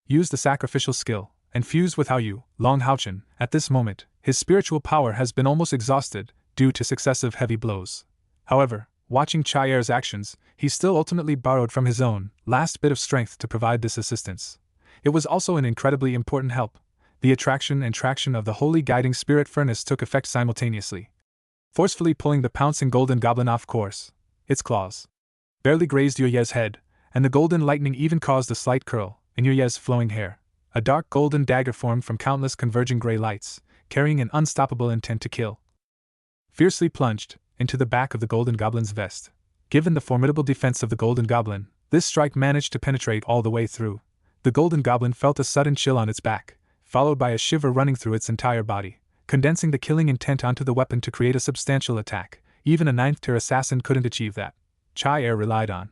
used the sacrificial skill, and fused with HaoYue, Long HaoChen. At this moment, his spiritual power has been almost exhausted due to successive heavy blows. However, watching Cai Er's actions, he still ultimately borrowed from his own last bit of strength to provide this assistance. It was also an incredibly important help. The attraction and traction of the holy guiding spirit furnace took effect simultaneously, forcefully pulling the pouncing golden goblin off course. Its claws barely grazed YueYe's head, and the golden lightning even caused a slight curl in YueYe's flowing hair. A dark golden dagger formed from countless converging gray lights, carrying an unstoppable intent to kill. Fiercely plunged into the back of the golden goblin's vest. Given the formidable defense of the golden goblin, this strike managed to penetrate all the way through. The golden goblin felt a sudden chill on its back, followed by a shiver running through its entire body, condensing the killing intent onto the weapon to create a substantial attack. Even a ninth-tier assassin couldn't achieve that. Cai Er relied on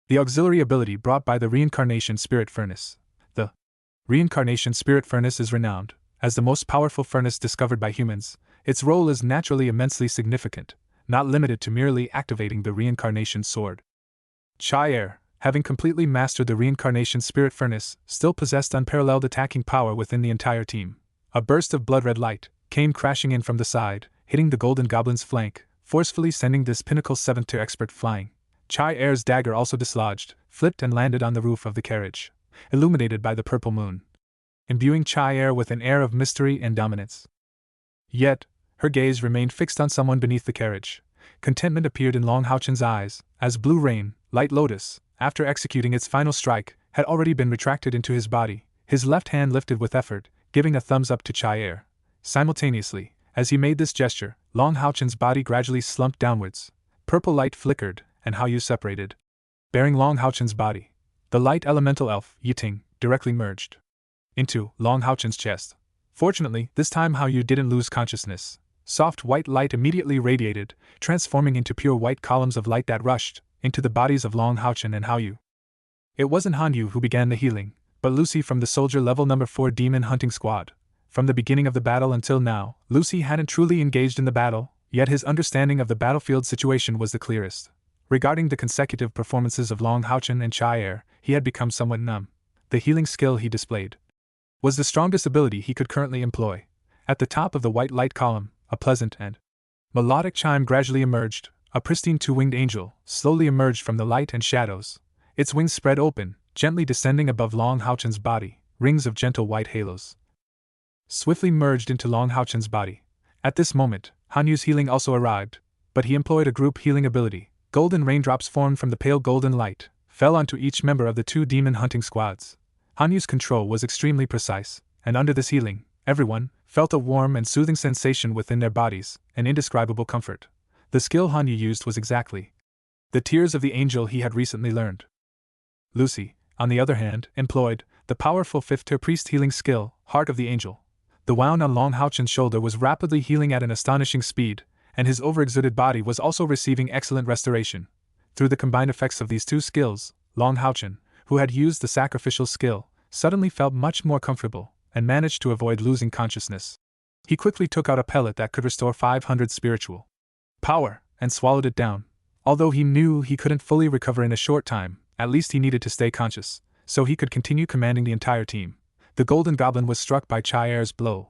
the auxiliary ability brought by the Reincarnation Spirit Furnace. The Reincarnation Spirit Furnace is renowned as the most powerful furnace discovered by humans. Its role is naturally immensely significant, not limited to merely activating the Reincarnation Sword. Cai Er, having completely mastered the Reincarnation Spirit Furnace, still possessed unparalleled attacking power within the entire team. A burst of blood-red light came crashing in from the side, hitting the golden goblin's flank, forcefully sending this pinnacle 7th-tier expert flying. Cai Er's dagger also dislodged, flipped and landed on the roof of the carriage, illuminated by the purple moon, imbuing Cai Er with an air of mystery and dominance. Yet, her gaze remained fixed on someone beneath the carriage. Contentment appeared in Long HaoChen's eyes, as Blue Rain, Light Lotus, after executing its final strike, had already been retracted into his body, his left hand lifted with effort, giving a thumbs up to Cai Er. Simultaneously, as he made this gesture, Long HaoChen's body gradually slumped downwards. Purple light flickered, and HaoYue separated. Bearing Long HaoChen's body, the light elemental elf, Yiting, directly merged into Long HaoChen's chest. Fortunately, this time HaoYue didn't lose consciousness. Soft white light immediately radiated, transforming into pure white columns of light that rushed into the bodies of Long HaoChen and HaoYue. It wasn't HanYu who began the healing, but LuXi from the soldier level number 4 demon hunting squad. From the beginning of the battle until now, LuXi hadn't truly engaged in the battle, yet his understanding of the battlefield situation was the clearest. Regarding the consecutive performances of Long HaoChen and Cai Er, he had become somewhat numb. The healing skill he displayed was the strongest ability he could currently employ. At the top of the white light column, a pleasant and melodic chime gradually emerged. A pristine two-winged angel slowly emerged from the light and shadows. Its wings spread open, gently descending above Long HaoChen's body. Rings of gentle white halos swiftly merged into Long HaoChen's body. At this moment, HanYu's healing also arrived, but he employed a group healing ability. Golden raindrops formed from the pale golden light, fell onto each member of the 2 demon hunting squads. HanYu's control was extremely precise, and under this healing, everyone felt a warm and soothing sensation within their bodies, an indescribable comfort. The skill HanYu used was exactly the tears of the angel he had recently learned. LuXi, on the other hand, employed the powerful 5th-tier priest healing skill, Heart of the Angel. The wound on Long HaoChen's shoulder was rapidly healing at an astonishing speed, and his overexerted body was also receiving excellent restoration. Through the combined effects of these 2 skills, Long HaoChen, who had used the sacrificial skill, suddenly felt much more comfortable, and managed to avoid losing consciousness. He quickly took out a pellet that could restore 500 spiritual power, and swallowed it down. Although he knew he couldn't fully recover in a short time, at least he needed to stay conscious, so he could continue commanding the entire team. The golden goblin was struck by Cai Er's blow,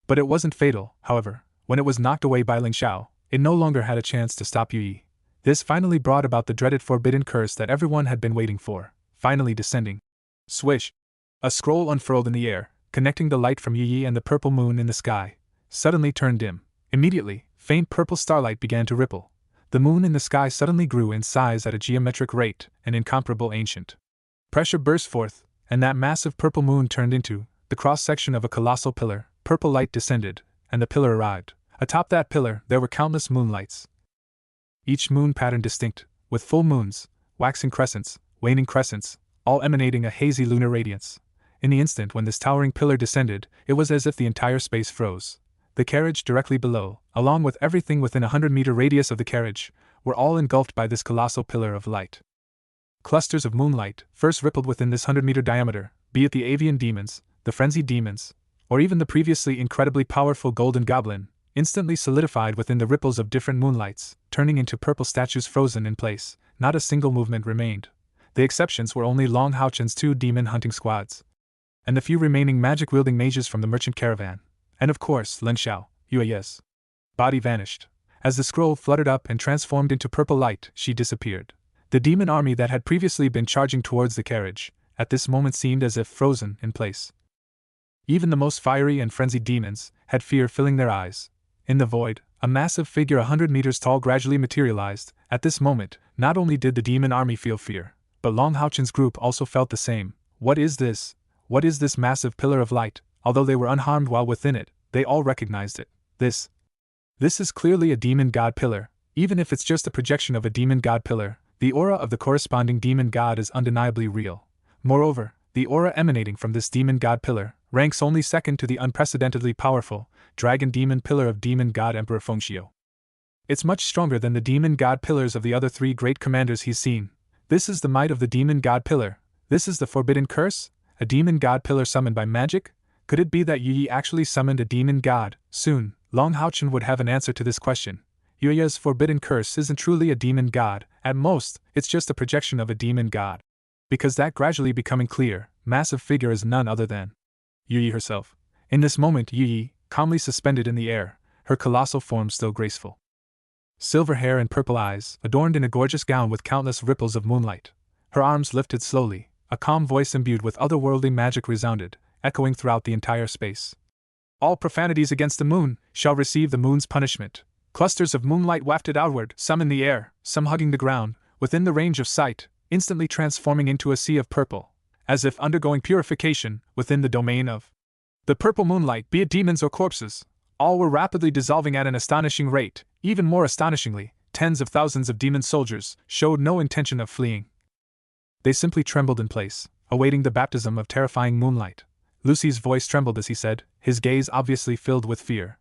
but it wasn't fatal. However, when it was knocked away by LengXiao, it no longer had a chance to stop YueYe. This finally brought about the dreaded forbidden curse that everyone had been waiting for, finally descending. Swish! A scroll unfurled in the air, connecting the light from YueYe and the purple moon in the sky, suddenly turned dim. Immediately, faint purple starlight began to ripple. The moon in the sky suddenly grew in size at a geometric rate, an incomparable ancient pressure burst forth, and that massive purple moon turned into the cross-section of a colossal pillar. Purple light descended, and the pillar arrived. Atop that pillar, there were countless moonlights, each moon pattern distinct, with full moons, waxing crescents, waning crescents, all emanating a hazy lunar radiance. In the instant when this towering pillar descended, it was as if the entire space froze. The carriage directly below, along with everything within a 100-meter radius of the carriage, were all engulfed by this colossal pillar of light. Clusters of moonlight first rippled within this 100-meter diameter, be it the avian demons, the frenzied demons, or even the previously incredibly powerful golden goblin, instantly solidified within the ripples of different moonlights, turning into purple statues frozen in place. Not a single movement remained. The exceptions were only Long HaoChen's 2 demon hunting squads. and the few remaining magic-wielding mages from the merchant caravan, and of course LengXiao, YueYe's body vanished. As the scroll fluttered up and transformed into purple light, she disappeared. The demon army that had previously been charging towards the carriage, at this moment seemed as if frozen in place. Even the most fiery and frenzied demons had fear filling their eyes. In the void, a massive figure 100 meters tall gradually materialized. At this moment, not only did the demon army feel fear, but Long HaoChen's group also felt the same. What is this? What is this massive pillar of light? Although they were unharmed while within it, they all recognized it. This is clearly a demon god pillar. Even if it's just a projection of a demon god pillar, the aura of the corresponding demon god is undeniably real. Moreover, the aura emanating from this demon god pillar ranks only second to the unprecedentedly powerful dragon demon pillar of demon god Emperor Fengxiu. It's much stronger than the demon god pillars of the other three great commanders he's seen. This is the might of the demon god pillar. This is the forbidden curse? A demon god pillar summoned by magic? Could it be that YueYe actually summoned a demon god? Soon, Long HaoChen would have an answer to this question. YueYe's forbidden curse isn't truly a demon god. At most, it's just a projection of a demon god. Because that gradually becoming clear, massive figure is none other than YueYe herself. In this moment, YueYe, calmly suspended in the air, her colossal form still graceful. Silver hair and purple eyes, adorned in a gorgeous gown with countless ripples of moonlight. Her arms lifted slowly, a calm voice imbued with otherworldly magic resounded, echoing throughout the entire space. All profanities against the moon shall receive the moon's punishment. Clusters of moonlight wafted outward, some in the air, some hugging the ground, within the range of sight, instantly transforming into a sea of purple, as if undergoing purification within the domain of the purple moonlight, be it demons or corpses. All were rapidly dissolving at an astonishing rate. Even more astonishingly, tens of thousands of demon soldiers showed no intention of fleeing. They simply trembled in place, awaiting the baptism of terrifying moonlight. LuXi's voice trembled as he said, his gaze obviously filled with fear.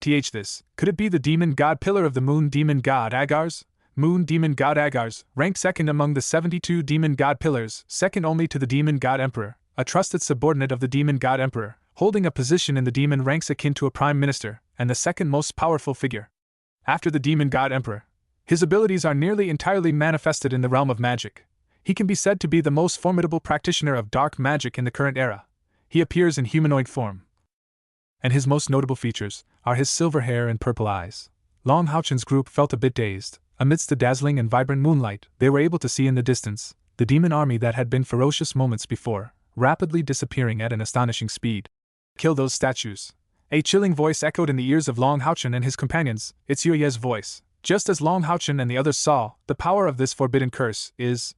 This, could it be the demon god pillar of the moon demon god Agares? Moon demon god Agares, ranked second among the 72 demon god pillars, second only to the demon god emperor, a trusted subordinate of the demon god emperor, holding a position in the demon ranks akin to a prime minister, and the second most powerful figure after the demon god emperor. His abilities are nearly entirely manifested in the realm of magic. He can be said to be the most formidable practitioner of dark magic in the current era. He appears in humanoid form, and his most notable features are his silver hair and purple eyes. Long HaoChen's group felt a bit dazed. Amidst the dazzling and vibrant moonlight, they were able to see in the distance the demon army that had been ferocious moments before, rapidly disappearing at an astonishing speed. Kill those statues. A chilling voice echoed in the ears of Long HaoChen and his companions. It's YueYe's voice. Just as Long HaoChen and the others saw, the power of this forbidden curse is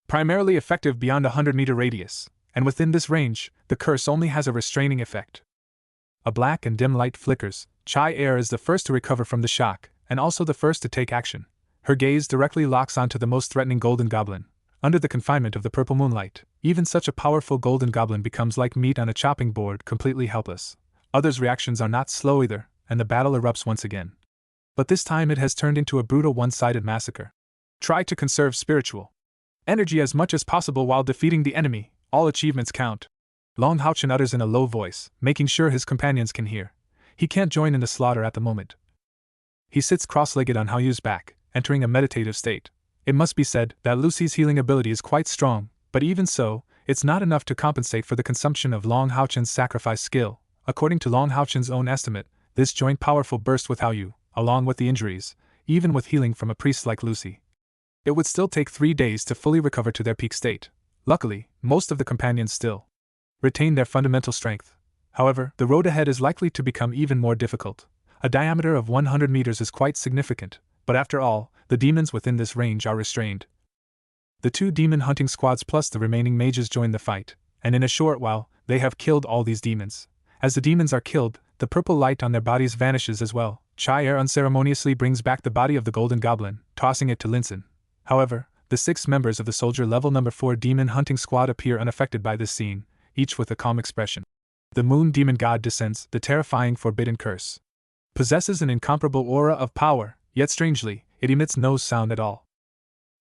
primarily effective beyond a 100-meter radius, and within this range, the curse only has a restraining effect. A black and dim light flickers. Cai Er is the first to recover from the shock, and also the first to take action. Her gaze directly locks onto the most threatening golden goblin. Under the confinement of the purple moonlight, even such a powerful golden goblin becomes like meat on a chopping board, completely helpless. Others' reactions are not slow either, and the battle erupts once again. But this time it has turned into a brutal one-sided massacre. Try to conserve spiritual energy as much as possible while defeating the enemy. All achievements count. Long HaoChen utters in a low voice, making sure his companions can hear. He can't join in the slaughter at the moment. He sits cross-legged on HaoYue's back, entering a meditative state. It must be said that LuXi's healing ability is quite strong, but even so, it's not enough to compensate for the consumption of Long HaoChen's sacrifice skill. According to Long HaoChen's own estimate, this joint powerful burst with HaoYue, along with the injuries, even with healing from a priest like LuXi. It would still take 3 days to fully recover to their peak state. Luckily, most of the companions still retain their fundamental strength. However, the road ahead is likely to become even more difficult. A diameter of 100 meters is quite significant, but after all, the demons within this range are restrained. The 2 demon hunting squads plus the remaining mages join the fight, and in a short while, they have killed all these demons. As the demons are killed, the purple light on their bodies vanishes as well. Cai Er unceremoniously brings back the body of the golden goblin, tossing it to Linson. However, the 6 members of the soldier level number 4 demon hunting squad appear unaffected by this scene, each with a calm expression. The moon demon god descends, the terrifying forbidden curse. Possesses an incomparable aura of power, yet strangely, it emits no sound at all.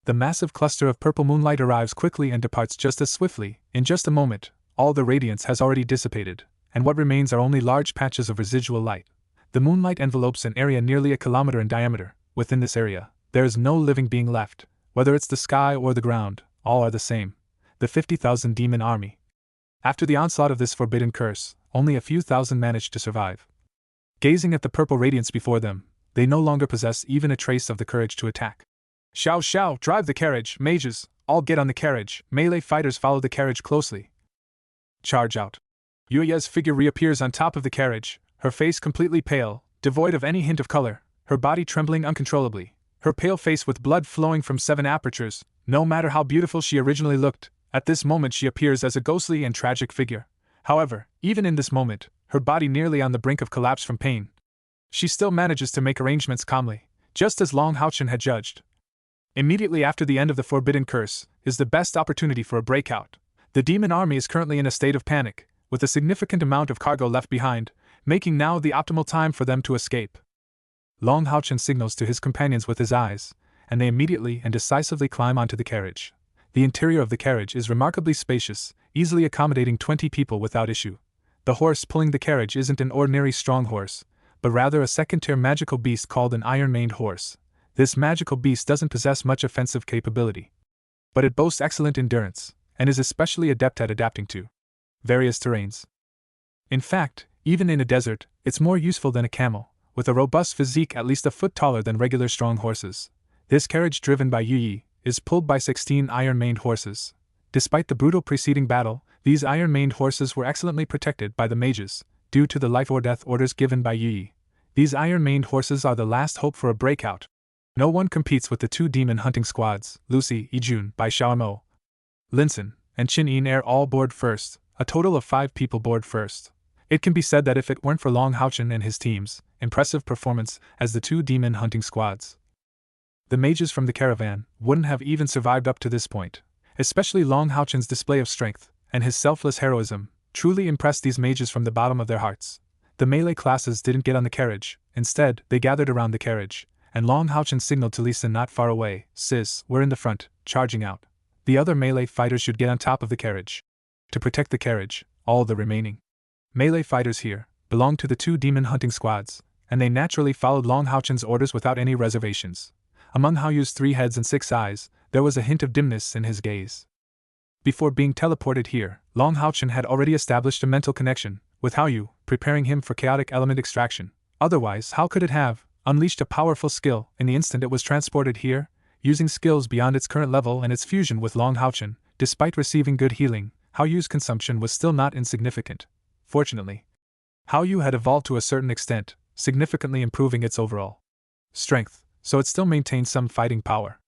The massive cluster of purple moonlight arrives quickly and departs just as swiftly. In just a moment, all the radiance has already dissipated, and what remains are only large patches of residual light. The moonlight envelopes an area nearly a kilometer in diameter. Within this area, there is no living being left. Whether it's the sky or the ground, all are the same. The 50,000 demon army. After the onslaught of this forbidden curse, only a few thousand managed to survive. Gazing at the purple radiance before them, they no longer possess even a trace of the courage to attack. Xiao Xiao, drive the carriage, mages, all get on the carriage. Melee fighters follow the carriage closely. Charge out. YueYe's figure reappears on top of the carriage, her face completely pale, devoid of any hint of color, her body trembling uncontrollably, her pale face with blood flowing from 7 apertures. No matter how beautiful she originally looked, at this moment she appears as a ghostly and tragic figure. However, even in this moment, her body nearly on the brink of collapse from pain, she still manages to make arrangements calmly, just as Long HaoChen had judged. Immediately after the end of the forbidden curse is the best opportunity for a breakout. The demon army is currently in a state of panic, with a significant amount of cargo left behind, making now the optimal time for them to escape. Long HaoChen signals to his companions with his eyes, and they immediately and decisively climb onto the carriage. The interior of the carriage is remarkably spacious, easily accommodating 20 people without issue. The horse pulling the carriage isn't an ordinary strong horse, but rather a second-tier magical beast called an iron-maned horse. This magical beast doesn't possess much offensive capability, but it boasts excellent endurance, and is especially adept at adapting to various terrains. In fact, even in a desert, it's more useful than a camel, with a robust physique at least a foot taller than regular strong horses. This carriage, driven by YueYe, is pulled by 16 iron-maned horses. Despite the brutal preceding battle, these iron-maned horses were excellently protected by the mages, due to the life-or-death orders given by YueYe. These iron-maned horses are the last hope for a breakout. No one competes with the 2 demon hunting squads, LuXi, Yijun, by Xiaomo, Linson, and Chen Yin Er all board first, a total of 5 people board first. It can be said that if it weren't for Long HaoChen and his team's impressive performance as the 2 demon hunting squads, the mages from the caravan wouldn't have even survived up to this point. Especially Long HaoChen's display of strength and his selfless heroism truly impressed these mages from the bottom of their hearts. The melee classes didn't get on the carriage, instead, they gathered around the carriage, and Long HaoChen signaled to Lisa not far away, "Sis, we're in the front, charging out. The other melee fighters should get on top of the carriage." To protect the carriage, all the remaining melee fighters here belonged to the 2 demon hunting squads, and they naturally followed Long HaoChen's orders without any reservations. Among HaoYue's 3 heads and 6 eyes, there was a hint of dimness in his gaze. Before being teleported here, Long HaoChen had already established a mental connection with HaoYue, preparing him for chaotic element extraction. Otherwise, how could it have unleashed a powerful skill in the instant it was transported here, using skills beyond its current level and its fusion with Long HaoChen? Despite receiving good healing, HaoYue's consumption was still not insignificant. Fortunately, HaoYue had evolved to a certain extent, significantly improving its overall strength, so it still maintained some fighting power.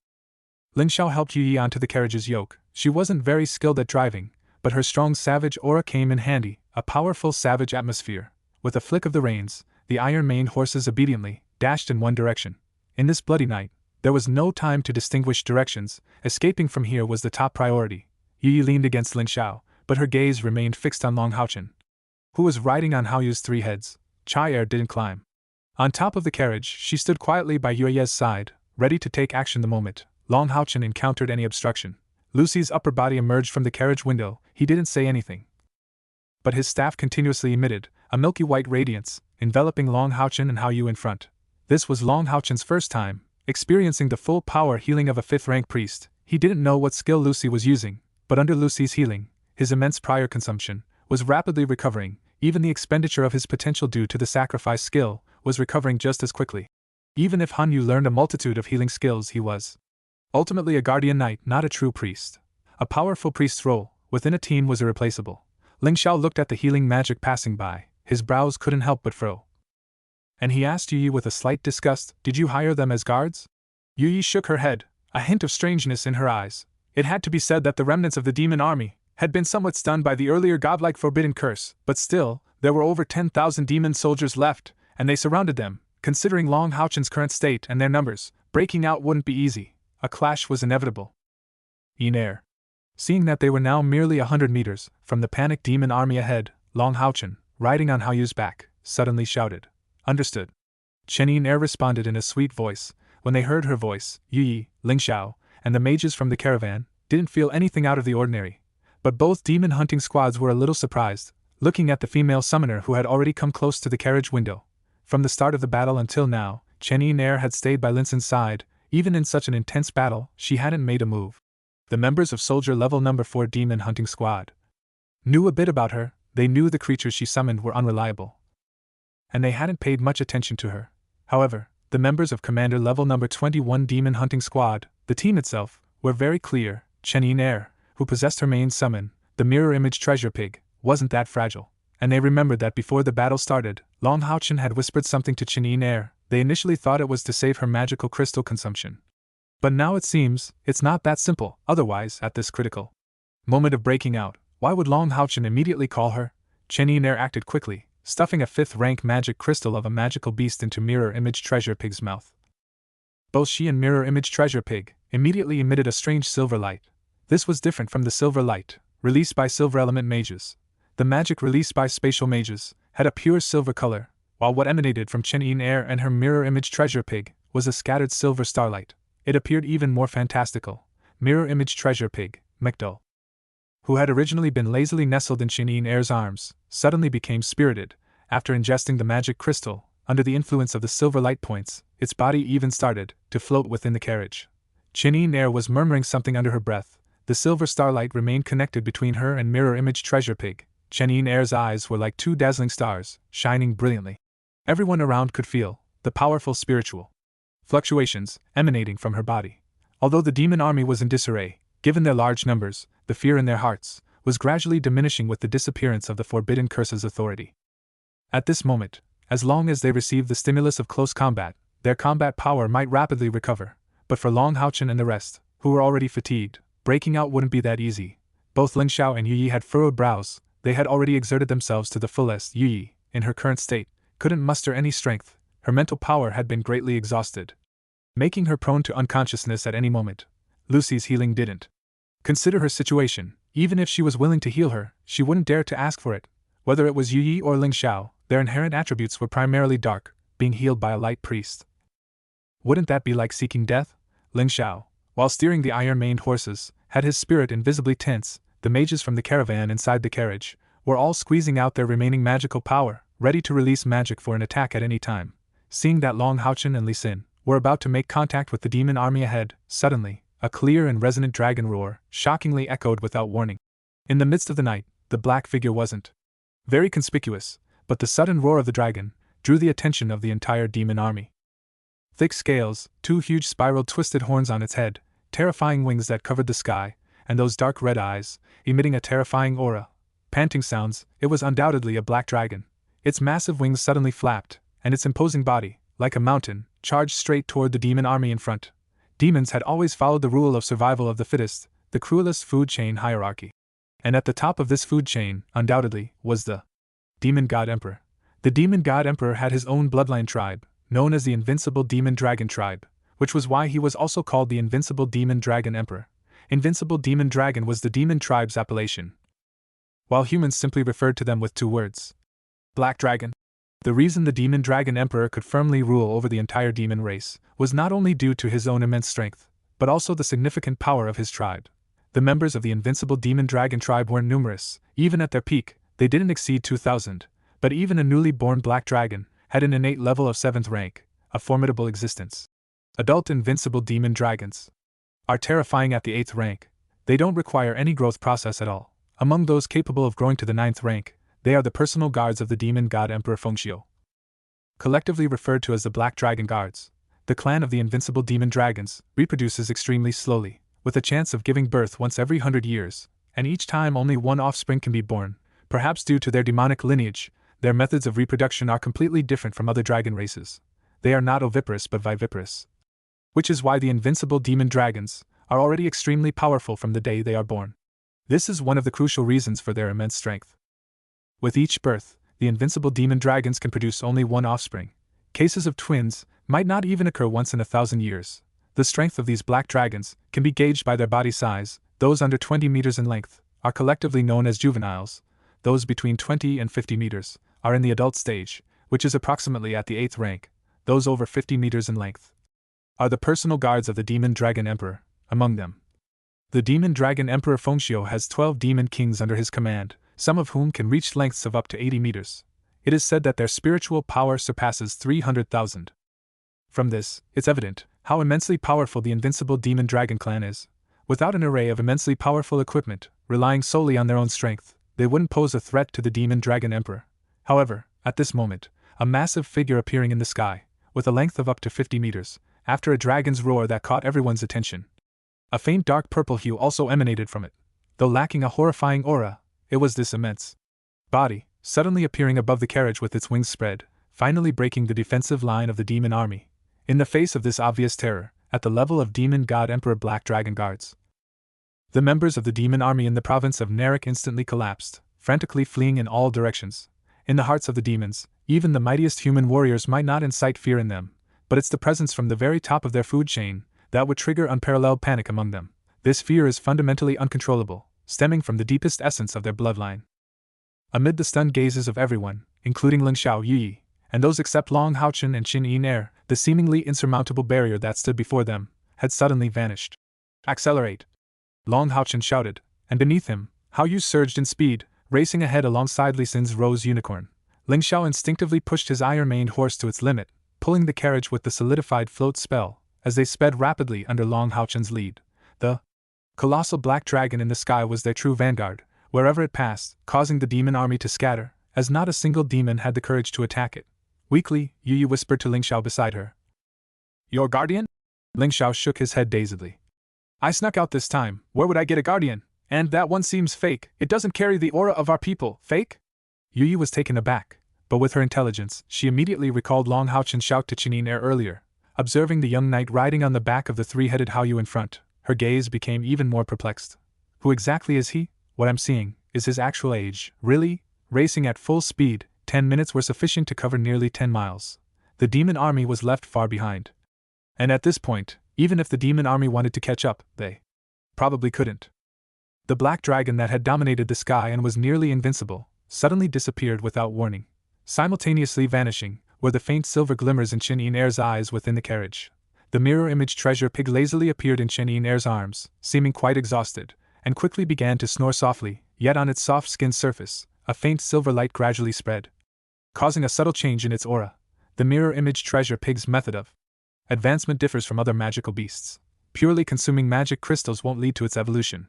LengXiao helped YueYe onto the carriage's yoke. She wasn't very skilled at driving, but her strong savage aura came in handy, a powerful savage atmosphere. With a flick of the reins, the iron-maned horses obediently dashed in one direction. In this bloody night, there was no time to distinguish directions. Escaping from here was the top priority. YueYe leaned against LengXiao, but her gaze remained fixed on Long HaoChen, who was riding on HaoYue's 3 heads. Cai Er didn't climb on top of the carriage. She stood quietly by YueYe's side, ready to take action the moment Long HaoChen encountered any obstruction. LuXi's upper body emerged from the carriage window. He didn't say anything, but his staff continuously emitted a milky white radiance, enveloping Long HaoChen and HaoYue in front. This was Long HaoChen's first time experiencing the full power healing of a 5th-rank priest. He didn't know what skill LuXi was using, but under LuXi's healing, his immense prior consumption was rapidly recovering. Even the expenditure of his potential due to the sacrifice skill was recovering just as quickly. Even if HanYu learned a multitude of healing skills, he was ultimately a guardian knight, not a true priest. A powerful priest's role within a team was irreplaceable. LengXiao looked at the healing magic passing by. His brows couldn't help but furrow, and he asked YueYe with a slight disgust, "Did you hire them as guards?" YueYe shook her head, a hint of strangeness in her eyes. It had to be said that the remnants of the demon army had been somewhat stunned by the earlier godlike forbidden curse, but still, there were over 10,000 demon soldiers left, and they surrounded them. Considering Long HaoChen's current state and their numbers, breaking out wouldn't be easy. A clash was inevitable. Er. Seeing that they were now merely 100 meters from the panicked demon army ahead, Long HaoChen, riding on HaoYue's back, suddenly shouted, "Understood." Chen Yin Er responded in a sweet voice. When they heard her voice, YueYe, LengXiao, and the mages from the caravan didn't feel anything out of the ordinary. But both demon hunting squads were a little surprised, looking at the female summoner who had already come close to the carriage window. From the start of the battle until now, Chen Yin Er had stayed by Linson's side. Even in such an intense battle, she hadn't made a move. The members of Soldier Level No. 4 Demon Hunting Squad knew a bit about her. They knew the creatures she summoned were unreliable, and they hadn't paid much attention to her. However, the members of Commander Level Number 21 Demon Hunting Squad, the team itself, were very clear. Chen Yin Er, who possessed her main summon, the mirror image treasure pig, wasn't that fragile, and they remembered that before the battle started, Long HaoChen had whispered something to Chen Yin Er. They initially thought it was to save her magical crystal consumption. But now it seems, it's not that simple. Otherwise, at this critical moment of breaking out, why would Long HaoChen immediately call her? Chen Yin Er acted quickly, stuffing a 5th-rank magic crystal of a magical beast into Mirror Image Treasure Pig's mouth. Both she and Mirror Image Treasure Pig immediately emitted a strange silver light. This was different from the silver light released by silver element mages. The magic released by spatial mages had a pure silver color, while what emanated from Chen Yin Er and her Mirror Image Treasure Pig was a scattered silver starlight. It appeared even more fantastical. Mirror Image Treasure Pig, McDull, who had originally been lazily nestled in Chen Yin Er's arms, suddenly became spirited. After ingesting the magic crystal, under the influence of the silver light points, its body even started to float within the carriage. Chen Yin Er was murmuring something under her breath. The silver starlight remained connected between her and Mirror Image Treasure Pig. Chen Yin Er's eyes were like 2 dazzling stars, shining brilliantly. Everyone around could feel the powerful spiritual fluctuations emanating from her body. Although the demon army was in disarray, given their large numbers, the fear in their hearts was gradually diminishing with the disappearance of the forbidden curse's authority. At this moment, as long as they received the stimulus of close combat, their combat power might rapidly recover. But for Long HaoChen and the rest, who were already fatigued, breaking out wouldn't be that easy. Both LengXiao and YueYe had furrowed brows. They had already exerted themselves to the fullest. YueYe, in her current state, couldn't muster any strength. Her mental power had been greatly exhausted, making her prone to unconsciousness at any moment. LuXi's healing didn't consider her situation. Even if she was willing to heal her, she wouldn't dare to ask for it. Whether it was YueYe or LengXiao, their inherent attributes were primarily dark, being healed by a light priest. Wouldn't that be like seeking death? LengXiao, while steering the iron-maned horses, had his spirit invisibly tense. The mages from the caravan inside the carriage were all squeezing out their remaining magical power, ready to release magic for an attack at any time. Seeing that Long HaoChen and LuXi were about to make contact with the demon army ahead, suddenly, a clear and resonant dragon roar shockingly echoed without warning. In the midst of the night, the black figure wasn't very conspicuous, but the sudden roar of the dragon drew the attention of the entire demon army. Thick scales, 2 huge spiral twisted horns on its head, terrifying wings that covered the sky, and those dark red eyes, emitting a terrifying aura. Panting sounds, it was undoubtedly a black dragon. Its massive wings suddenly flapped, and its imposing body, like a mountain, charged straight toward the demon army in front. Demons had always followed the rule of survival of the fittest, the cruelest food chain hierarchy. And at the top of this food chain, undoubtedly, was the Demon God Emperor. The Demon God Emperor had his own bloodline tribe, known as the Invincible Demon Dragon Tribe, which was why he was also called the Invincible Demon Dragon Emperor. Invincible Demon Dragon was the demon tribe's appellation, while humans simply referred to them with 2 words: Black Dragon. The reason the Demon Dragon Emperor could firmly rule over the entire demon race was not only due to his own immense strength, but also the significant power of his tribe. The members of the Invincible Demon Dragon Tribe weren't numerous. Even at their peak, they didn't exceed 2,000, but even a newly born Black Dragon had an innate level of 7th rank, a formidable existence. Adult Invincible Demon Dragons are terrifying at the 8th rank. They don't require any growth process at all. Among those capable of growing to the 9th rank, they are the personal guards of the Demon God Emperor Fengxiu. Collectively referred to as the Black Dragon Guards, the clan of the Invincible Demon Dragons reproduces extremely slowly, with a chance of giving birth once every 100 years, and each time only one offspring can be born. Perhaps due to their demonic lineage, their methods of reproduction are completely different from other dragon races. They are not oviparous but viviparous, which is why the Invincible Demon Dragons are already extremely powerful from the day they are born. This is one of the crucial reasons for their immense strength. With each birth, the Invincible Demon Dragons can produce only one offspring. Cases of twins might not even occur once in 1,000 years. The strength of these black dragons can be gauged by their body size. Those under 20 meters in length are collectively known as juveniles. Those between 20 and 50 meters are in the adult stage, which is approximately at the 8th rank. Those over 50 meters in length are the personal guards of the Demon Dragon Emperor. Among them, the Demon Dragon Emperor Fengxiu has 12 demon kings under his command, some of whom can reach lengths of up to 80 meters. It is said that their spiritual power surpasses 300,000. From this, it's evident how immensely powerful the Invincible Demon Dragon clan is. Without an array of immensely powerful equipment, relying solely on their own strength, they wouldn't pose a threat to the demon dragon emperor. However, at this moment, a massive figure appearing in the sky, with a length of up to 50 meters, after a dragon's roar that caught everyone's attention. A faint dark purple hue also emanated from it. Though lacking a horrifying aura, it was this immense body, suddenly appearing above the carriage with its wings spread, finally breaking the defensive line of the demon army. In the face of this obvious terror, at the level of Demon God Emperor Black Dragon Guards, the members of the demon army in the province of Narik instantly collapsed, frantically fleeing in all directions. In the hearts of the demons, even the mightiest human warriors might not incite fear in them, but it's the presence from the very top of their food chain that would trigger unparalleled panic among them. This fear is fundamentally uncontrollable, stemming from the deepest essence of their bloodline. Amid the stunned gazes of everyone, including LengXiao, YueYe, and those except Long HaoChen and Chen Yin Er, the seemingly insurmountable barrier that stood before them had suddenly vanished. Accelerate! Long HaoChen shouted, and beneath him, HaoYue surged in speed, racing ahead alongside Li Xin's rose unicorn. LengXiao instinctively pushed his iron-maned horse to its limit, pulling the carriage with the solidified float spell, as they sped rapidly under Long HaoChen's lead. The colossal black dragon in the sky was their true vanguard, wherever it passed, causing the demon army to scatter, as not a single demon had the courage to attack it. Weakly, YueYe whispered to LengXiao beside her. Your guardian? LengXiao shook his head dazedly. I snuck out this time, where would I get a guardian? And that one seems fake, it doesn't carry the aura of our people, fake? YueYe was taken aback, but with her intelligence, she immediately recalled Long HaoChen's shout to Chen Yin Er earlier. Observing the young knight riding on the back of the three-headed HaoYue in front, her gaze became even more perplexed. Who exactly is he? What I'm seeing is his actual age. Really? Racing at full speed, 10 minutes were sufficient to cover nearly 10 miles. The demon army was left far behind. And at this point, even if the demon army wanted to catch up, they probably couldn't. The black dragon that had dominated the sky and was nearly invincible suddenly disappeared without warning. Simultaneously vanishing were the faint silver glimmers in Chen Yin Er's eyes within the carriage. The mirror image treasure pig lazily appeared in Chen Yin Er's arms, seeming quite exhausted, and quickly began to snore softly, yet on its soft skin surface, a faint silver light gradually spread, causing a subtle change in its aura. The mirror image treasure pig's method of advancement differs from other magical beasts. Purely consuming magic crystals won't lead to its evolution.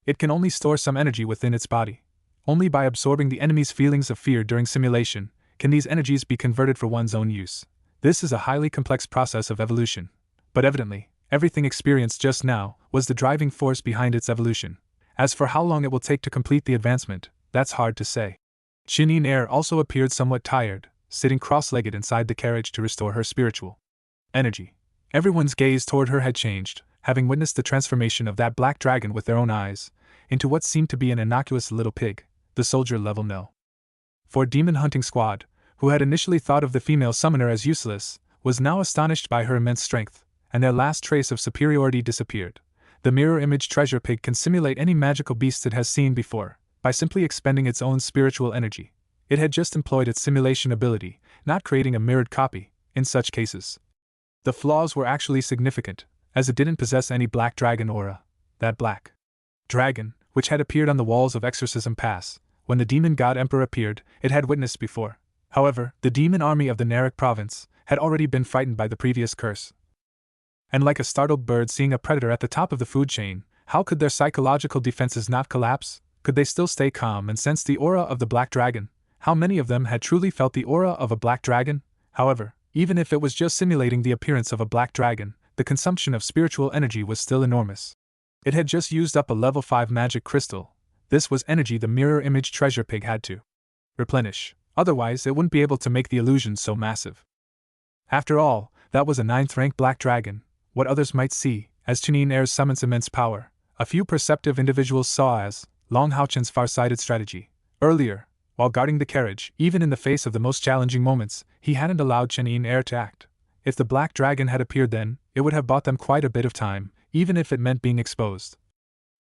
It can only store some energy within its body. Only by absorbing the enemy's feelings of fear during simulation can these energies be converted for one's own use. This is a highly complex process of evolution. But evidently, everything experienced just now was the driving force behind its evolution. As for how long it will take to complete the advancement, that's hard to say. Chen Yin Er also appeared somewhat tired, sitting cross-legged inside the carriage to restore her spiritual energy. Everyone's gaze toward her had changed, having witnessed the transformation of that black dragon with their own eyes, into what seemed to be an innocuous little pig, the soldier level no. For demon hunting squad, who had initially thought of the female summoner as useless, was now astonished by her immense strength, and their last trace of superiority disappeared. The mirror image treasure pig can simulate any magical beast it has seen before, by simply expending its own spiritual energy. It had just employed its simulation ability, not creating a mirrored copy. In such cases, the flaws were actually significant, as it didn't possess any black dragon aura. That black dragon, which had appeared on the walls of Exorcism Pass, when the demon god emperor appeared, it had witnessed before. However, the demon army of the Narik province had already been frightened by the previous curse. And like a startled bird seeing a predator at the top of the food chain, how could their psychological defenses not collapse? Could they still stay calm and sense the aura of the black dragon? How many of them had truly felt the aura of a black dragon? However, even if it was just simulating the appearance of a black dragon, the consumption of spiritual energy was still enormous. It had just used up a level 5 magic crystal. This was energy the mirror image treasure pig had to replenish, otherwise it wouldn't be able to make the illusion so massive. After all, that was a 9th rank black dragon. What others might see as Chen Yin Er summons immense power, a few perceptive individuals saw as Long HaoChen's farsighted strategy. Earlier, while guarding the carriage, even in the face of the most challenging moments, he hadn't allowed Chen Yin Er to act. If the black dragon had appeared then, it would have bought them quite a bit of time, even if it meant being exposed.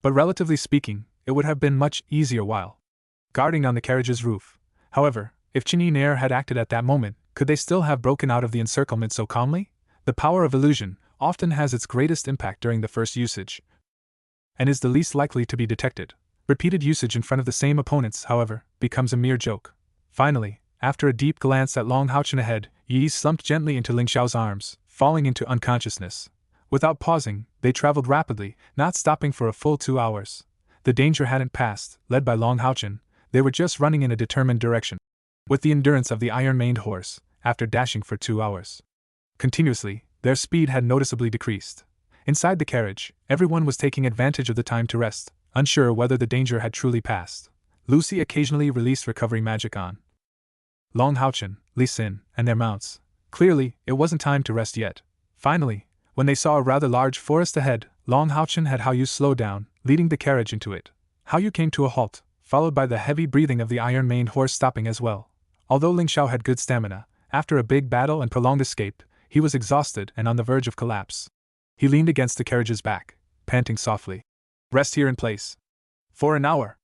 But relatively speaking, it would have been much easier while guarding on the carriage's roof. However, if Chen Yin Er had acted at that moment, could they still have broken out of the encirclement so calmly? The power of illusion often has its greatest impact during the first usage, and is the least likely to be detected. Repeated usage in front of the same opponents, however, becomes a mere joke. Finally, after a deep glance at Long HaoChen ahead, YueYe slumped gently into LengXiao's arms, falling into unconsciousness. Without pausing, they traveled rapidly, not stopping for a full 2 hours. The danger hadn't passed. Led by Long HaoChen, They were just running in a determined direction. With the endurance of the iron-maned horse, after dashing for 2 hours continuously, their speed had noticeably decreased. Inside the carriage, everyone was taking advantage of the time to rest, unsure whether the danger had truly passed. LuXi occasionally released recovery magic on Long HaoChen, LuXi, and their mounts. Clearly, it wasn't time to rest yet. Finally, when they saw a rather large forest ahead, Long HaoChen had HaoYue slow down, leading the carriage into it. HaoYue came to a halt, followed by the heavy breathing of the iron-maned horse stopping as well. Although LengXiao had good stamina, after a big battle and prolonged escape, he was exhausted and on the verge of collapse. He leaned against the carriage's back, panting softly. Rest here in place. For an hour.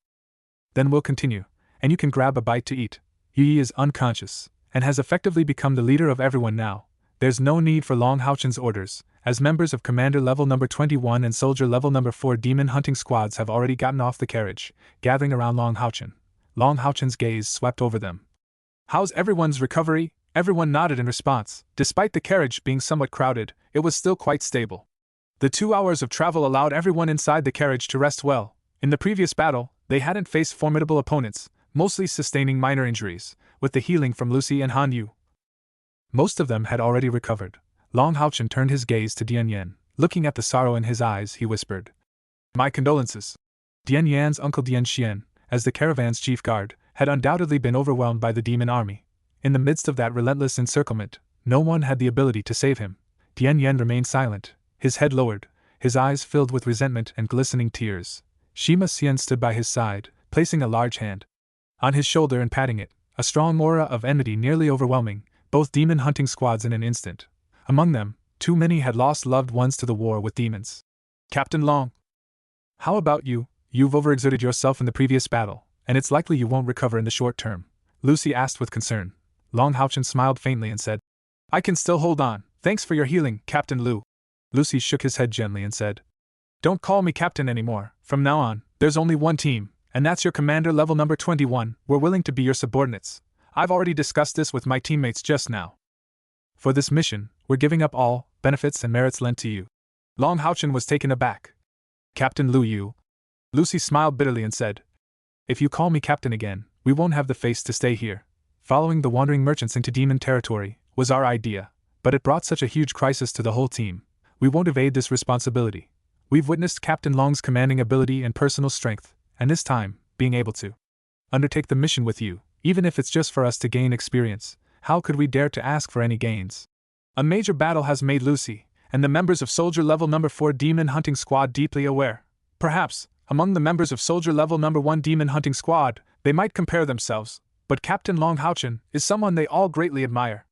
Then we'll continue, and you can grab a bite to eat. YueYe is unconscious, and has effectively become the leader of everyone now. There's no need for Long HaoChen's orders, as members of Commander Level Number 21 and Soldier Level Number 4 demon hunting squads have already gotten off the carriage, gathering around Long HaoChen. Long HaoChen's gaze swept over them. How's everyone's recovery? Everyone nodded in response. Despite the carriage being somewhat crowded, it was still quite stable. The 2 hours of travel allowed everyone inside the carriage to rest well. In the previous battle, they hadn't faced formidable opponents, mostly sustaining minor injuries, with the healing from LuXi and HanYu. Most of them had already recovered. Long HaoChen turned his gaze to Dian Yan. Looking at the sorrow in his eyes, he whispered, "My condolences." Dian Yan's uncle Dian Xian, as the caravan's chief guard, had undoubtedly been overwhelmed by the demon army. In the midst of that relentless encirclement, no one had the ability to save him. Dian Yan remained silent, his head lowered, his eyes filled with resentment and glistening tears. Shima Xian stood by his side, placing a large hand on his shoulder and patting it, a strong aura of enmity nearly overwhelming both demon hunting squads in an instant. Among them, too many had lost loved ones to the war with demons. "Captain Long, how about you? You've overexerted yourself in the previous battle, and it's likely you won't recover in the short term," LuXi asked with concern. Long HaoChen smiled faintly and said, "I can still hold on, thanks for your healing, Captain Lu." LuXi shook his head gently and said, "Don't call me Captain anymore. From now on, there's only one team, and that's your Commander Level Number 21. We're willing to be your subordinates. I've already discussed this with my teammates just now. For this mission, we're giving up all benefits and merits lent to you." Long HaoChen was taken aback. "Captain Lu. LuXi smiled bitterly and said, "If you call me Captain again, we won't have the face to stay here. Following the wandering merchants into demon territory was our idea, but it brought such a huge crisis to the whole team. We won't evade this responsibility. We've witnessed Captain Long's commanding ability and personal strength, and this time, being able to undertake the mission with you, even if it's just for us to gain experience, how could we dare to ask for any gains? A major battle has made LuXi and the members of Soldier Level Number 4 Demon Hunting Squad deeply aware. Perhaps, among the members of Soldier Level Number 1 Demon Hunting Squad, they might compare themselves, but Captain Long HaoChen is someone they all greatly admire.